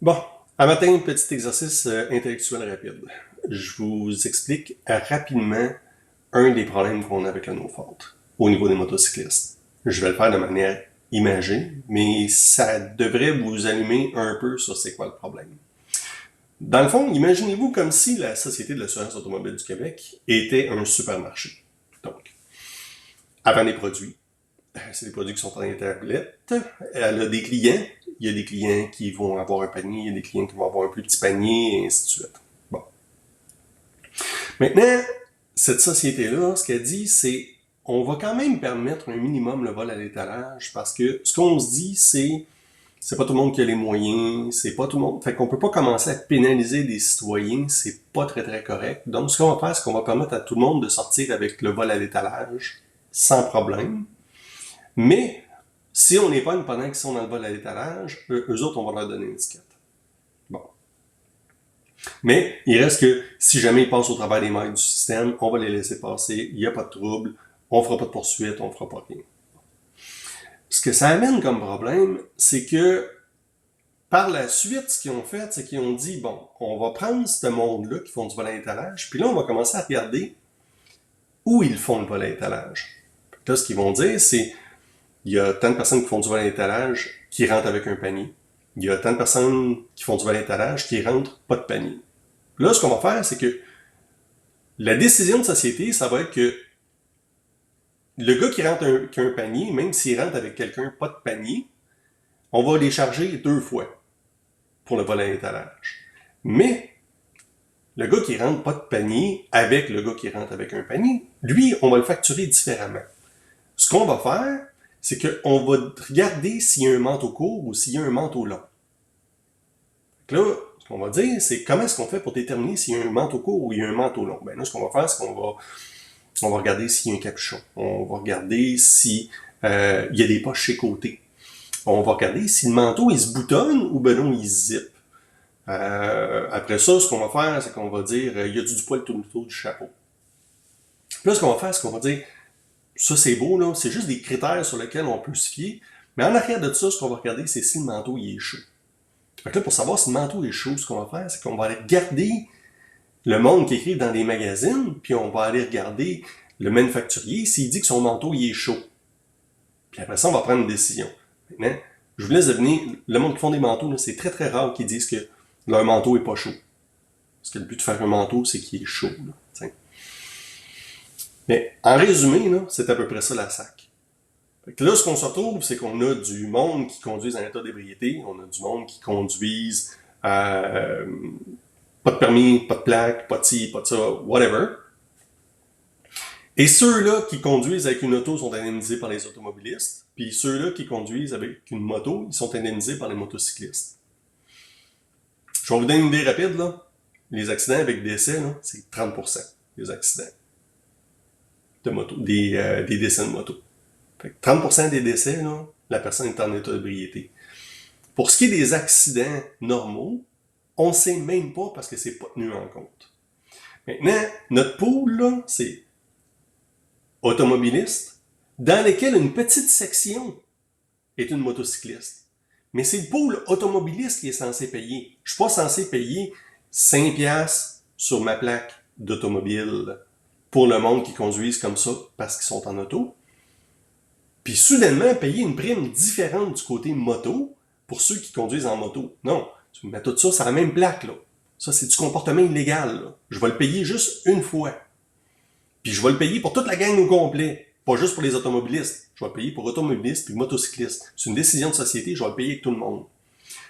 Bon, un matin, petit exercice intellectuel rapide. Je vous explique rapidement un des problèmes qu'on a avec le no-fault au niveau des motocyclistes. Je vais le faire de manière imagée, mais ça devrait vous allumer un peu sur c'est quoi le problème. Dans le fond, imaginez-vous comme si la Société de l'assurance automobile du Québec était un supermarché. Donc, avant des produits, c'est des produits qui sont dans les tablettes. Elle a des clients. Il y a des clients qui vont avoir un panier, il y a des clients qui vont avoir un plus petit panier, et ainsi de suite. Bon. Maintenant, cette société-là, ce qu'elle dit, c'est on va quand même permettre un minimum le vol à l'étalage parce que ce qu'on se dit, c'est pas tout le monde qui a les moyens, c'est pas tout le monde. Fait qu'on peut pas commencer à pénaliser des citoyens, c'est pas très très correct. Donc, ce qu'on va faire, c'est qu'on va permettre à tout le monde de sortir avec le vol à l'étalage sans problème. Mais si on n'est pas pendant qu'ils sont dans le vol à l'étalage, eux autres, on va leur donner une étiquette. Bon. Mais il reste que si jamais ils passent au travers des mailles du système, on va les laisser passer, il n'y a pas de trouble, on fera pas de poursuite, on fera pas rien. Ce que ça amène comme problème, c'est que par la suite, ce qu'ils ont fait, c'est qu'ils ont dit, bon, on va prendre ce monde-là qui font du vol à l'étalage, puis là, on va commencer à regarder où ils font le vol à l'étalage. Là, ce qu'ils vont dire, c'est il y a tant de personnes qui font du vol à l'étalage qui rentrent avec un panier. Il y a tant de personnes qui font du vol à l'étalage qui rentrent pas de panier. Là, ce qu'on va faire, c'est que la décision de société, ça va être que le gars qui rentre qui a un panier, même s'il rentre avec quelqu'un pas de panier, on va les charger 2 fois pour le vol à l'étalage. Mais le gars qui rentre pas de panier avec le gars qui rentre avec un panier, lui, on va le facturer différemment. Ce qu'on va faire, c'est qu'on va regarder s'il y a un manteau court ou s'il y a un manteau long. Donc là, ce qu'on va dire, c'est comment est-ce qu'on fait pour déterminer s'il y a un manteau court ou il y a un manteau long. Ben là, ce qu'on va faire, c'est on va regarder s'il y a un capuchon. On va regarder si il y a des poches chez côté. On va regarder si le manteau, il se boutonne ou ben non, il se zip. Après ça, ce qu'on va faire, c'est qu'on va dire il y a du poil tout autour du chapeau. Puis là, ce qu'on va faire, c'est qu'on va dire ça c'est beau, là, c'est juste des critères sur lesquels on peut se fier. Mais en arrière de ça, ce qu'on va regarder, c'est si le manteau il est chaud. Fait que là, pour savoir si le manteau est chaud, ce qu'on va faire, c'est qu'on va aller regarder le monde qui écrit dans les magazines, puis on va aller regarder le manufacturier s'il dit que son manteau il est chaud. Puis après ça, on va prendre une décision. Maintenant, je vous laisse deviner, le monde qui font des manteaux, là, c'est très très rare qu'ils disent que leur manteau est pas chaud. Parce que le but de faire un manteau, c'est qu'il est chaud. Là, mais en résumé, là, c'est à peu près ça la SAC. Fait que là, ce qu'on se retrouve, c'est qu'on a du monde qui conduise en état d'ébriété, on a du monde qui conduise pas de permis, pas de plaque, pas de ci, pas de ça, whatever. Et ceux-là qui conduisent avec une auto sont indemnisés par les automobilistes, puis ceux-là qui conduisent avec une moto, ils sont indemnisés par les motocyclistes. Je vais vous donner une idée rapide, là. Les accidents avec décès, là, c'est 30% des accidents de moto, des décès de moto. Fait que 30% des décès, là, la personne est en état d'ébriété. Pour ce qui est des accidents normaux, on ne sait même pas parce que c'est pas tenu en compte. Maintenant, notre pool, là, c'est automobiliste, dans lequel une petite section est une motocycliste. Mais c'est le pool automobiliste qui est censé payer. Je suis pas censé payer 5$ sur ma plaque d'automobile pour le monde qui conduise comme ça parce qu'ils sont en auto. Puis soudainement, payer une prime différente du côté moto pour ceux qui conduisent en moto. Non, tu mets tout ça sur la même plaque, là. Ça, c'est du comportement illégal, là. Je vais le payer juste une fois. Puis je vais le payer pour toute la gang au complet. Pas juste pour les automobilistes. Je vais le payer pour automobilistes puis motocyclistes. C'est une décision de société, je vais le payer avec tout le monde.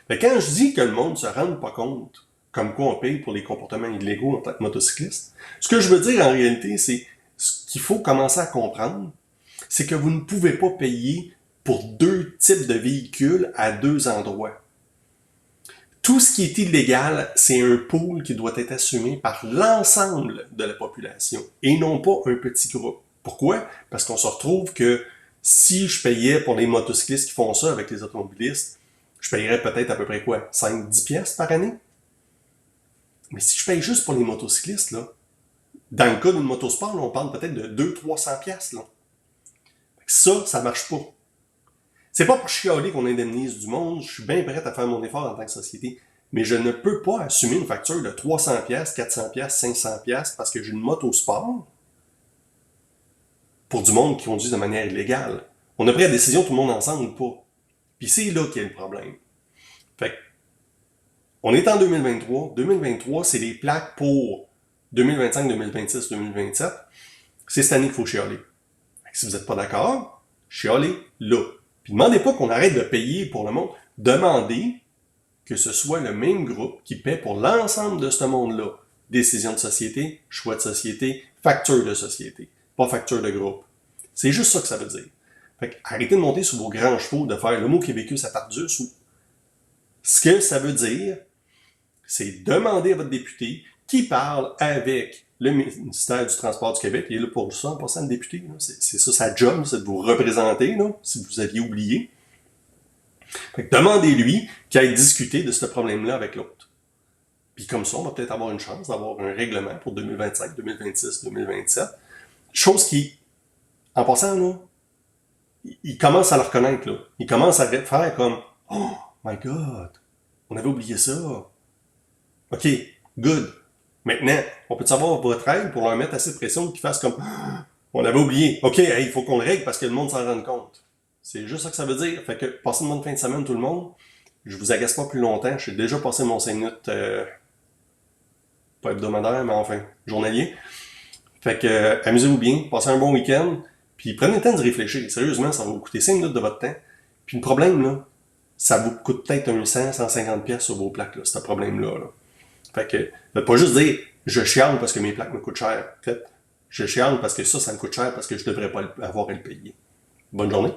Fait que quand je dis que le monde se rende pas compte comme quoi on paye pour les comportements illégaux en tant que motocycliste, ce que je veux dire en réalité, c'est ce qu'il faut commencer à comprendre, c'est que vous ne pouvez pas payer pour 2 types de véhicules à 2 endroits. Tout ce qui est illégal, c'est un pool qui doit être assumé par l'ensemble de la population et non pas un petit groupe. Pourquoi? Parce qu'on se retrouve que si je payais pour les motocyclistes qui font ça avec les automobilistes, je payerais peut-être à peu près quoi? 5-10 piastres par année? Mais si je paye juste pour les motocyclistes, là, dans le cas d'une motosport, là, on parle peut-être de 200-300 piastres, là. Ça marche pas. C'est pas pour chialer qu'on indemnise du monde, je suis bien prêt à faire mon effort en tant que société. mais je ne peux pas assumer une facture de 300$, 400$, 500$ parce que j'ai une moto sport pour du monde qui conduit de manière illégale. On a pris la décision tout le monde ensemble ou pas. Puis c'est là qu'il y a le problème. Fait que, on est en 2023. 2023, c'est les plaques pour 2025, 2026, 2027. C'est cette année qu'il faut chialer. Si vous n'êtes pas d'accord, chialez là. Puis demandez pas qu'on arrête de payer pour le monde. Demandez que ce soit le même groupe qui paie pour l'ensemble de ce monde-là. Décision de société, choix de société, facture de société, pas facture de groupe. C'est juste ça que ça veut dire. Fait que arrêtez de monter sur vos grands chevaux, de faire le mot québécois à Tardus. Ce que ça veut dire, c'est demander à votre député qui parle avec le ministère du Transport du Québec. Il est là pour ça, en passant, le député. C'est ça sa job, c'est de vous représenter, là, si vous aviez oublié. Fait que demandez-lui qu'il aille discuter de ce problème-là avec l'autre. Puis comme ça, on va peut-être avoir une chance d'avoir un règlement pour 2025, 2026, 2027. Chose qui, en passant, là, il commence à le reconnaître, là. Il commence à faire comme « Oh my God, on avait oublié ça. OK, good. Maintenant, on peut savoir votre aide pour leur mettre assez de pression qu'ils fassent comme « On avait oublié. OK, il faut qu'on le règle parce que le monde s'en rende compte. » C'est juste ça que ça veut dire. Fait que passez une bonne fin de semaine tout le monde. Je vous agace pas plus longtemps. J'ai déjà passé mon 5 minutes, pas hebdomadaire, mais enfin, journalier. Fait que amusez-vous bien, passez un bon week-end, puis prenez le temps de réfléchir. Sérieusement, ça va vous coûter 5 minutes de votre temps. Puis le problème, là, ça vous coûte peut-être 100-150$ sur vos plaques, là, ce problème-là. Là. Fait que, faites pas juste dire « Je chiale parce que mes plaques me coûtent cher ». Faites « Je chiale parce que ça me coûte cher parce que je devrais pas avoir à le payer ». Bonne journée.